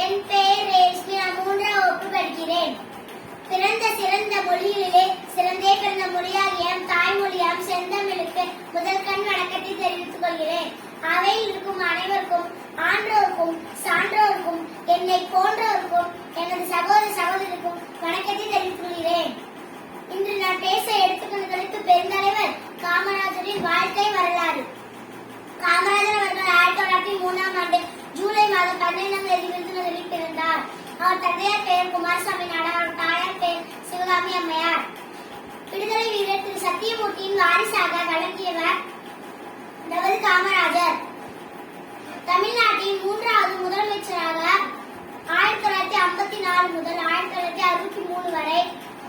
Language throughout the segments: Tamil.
என் பெயர் ரேஷ்மி. நான் 3ஆம் வகுப்பு படிக்கிறேன். பிறந்த சிறந்த மொழிகளிலே சிறந்தே பிறந்த மொழியாகிய தாய்மொழியாம் செந்தமிழுக்கு முதல் கண் வணக்கத்தை தெரிவித்துக் கொள்கிறேன். அவையில் இருக்கும் அனைவருக்கும், ஆன்றோருக்கும் சான்றோருக்கும், என்னை போன்றோருக்கும், எனது சகோதர சகோதரிக்கும் வணக்கத்தை தெரிவித்துக் கொள்கிறேன். இன்று நான் பேச எடுத்துக்கொண்டதற்கு பெருந்தலைவர் காமராஜரின் வாழ்க்கை வரலாறு. காமராஜர் அவர்கள் 1903ஆம் ஆண்டு ஜூலை மாதம் 12ஆம் தேதி விருதுநகரில் பிறந்தார். அவர் தந்தையார் பெயர் குமாரசாமி நாடார், அவர் தாயார் பெயர் சிவகாமி அம்மையார். விடுதலை வீரர் திரு சத்தியமூர்த்தியின் வாரிசாக வழங்கியவர் நமது காமராஜர். தமிழ்நாட்டின் 3வது முதலமைச்சராக 1954 முதல் 1963 வரை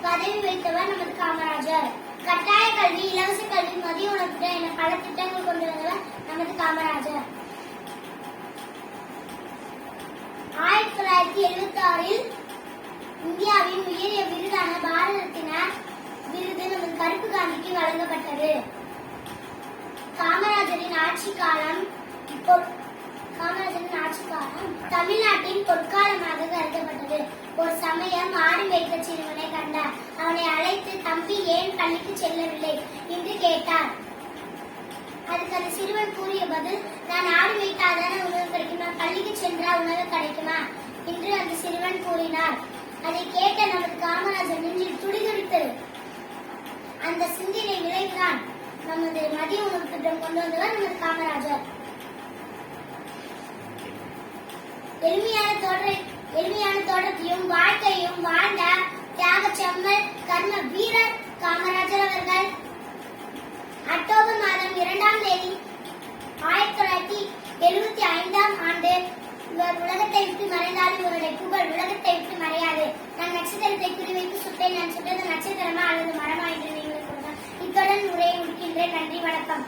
பதவி வகித்தவர் நமது காமராஜர். கட்டாய கல்வி, இலவச கல்வி, மதிய உணவு திட்டம் என பல திட்டங்கள் கொண்டு வந்தவர் நமது காமராஜர். 1976இல் இந்தியாவின் உயரிய விருதான பாரத ரத்னா விருது நமது கருப்பு காந்திக்கு வழங்கப்பட்டது. காமராஜரின் ஆட்சி காலம் தமிழ்நாட்டின் பொற்காலமாக கருதப்பட்டது. ஒரு சமயம் ஆடு மேய்க்க சிறுவனை கண்டார். அவனை அழைத்து, தம்பி ஏன் பள்ளிக்கு செல்லவில்லை என்று கேட்டார். அதுக்கு அந்த சிறுவன் கூறிய பதில், நான் ஆடு மேய்த்தாதான உணவு கிடைக்கும், நான் பள்ளிக்கு சென்றால் உணவு கிடைக்குமா என்று அந்த சிறுவன் கூறினார். அதை கேட்ட நமது காமராஜர் நெஞ்சில் துடிதுடித்தது. அந்த சிந்தனை விளைவுதான் நமது மதிய உணவு திட்டம் கொண்டு வந்தவர் நமது காமராஜர். எளிமையான தோற்றத்தையும் வாழ்க்கையும் வாழ்ந்த தியாக செம்மல் கர்ம வீரர் காமராஜர் அவர்கள். அக்டோபர் மாதம் 2ஆம் தேதி 1975ஆம் ஆண்டு இவர் உலகத்தை விட்டு மறைந்தாலும் இவருடைய புகழ் உலகத்தை விட்டு மறையாது. நான் நட்சத்திரத்தை குறிவைத்து சுட்டேன். நான் சுட்டது நட்சத்திரமா அல்லது மரமா என்று நீங்கள் கூறுங்கள். இத்துடன் உரையை முடிக்கின்றேன். நன்றி, வணக்கம்.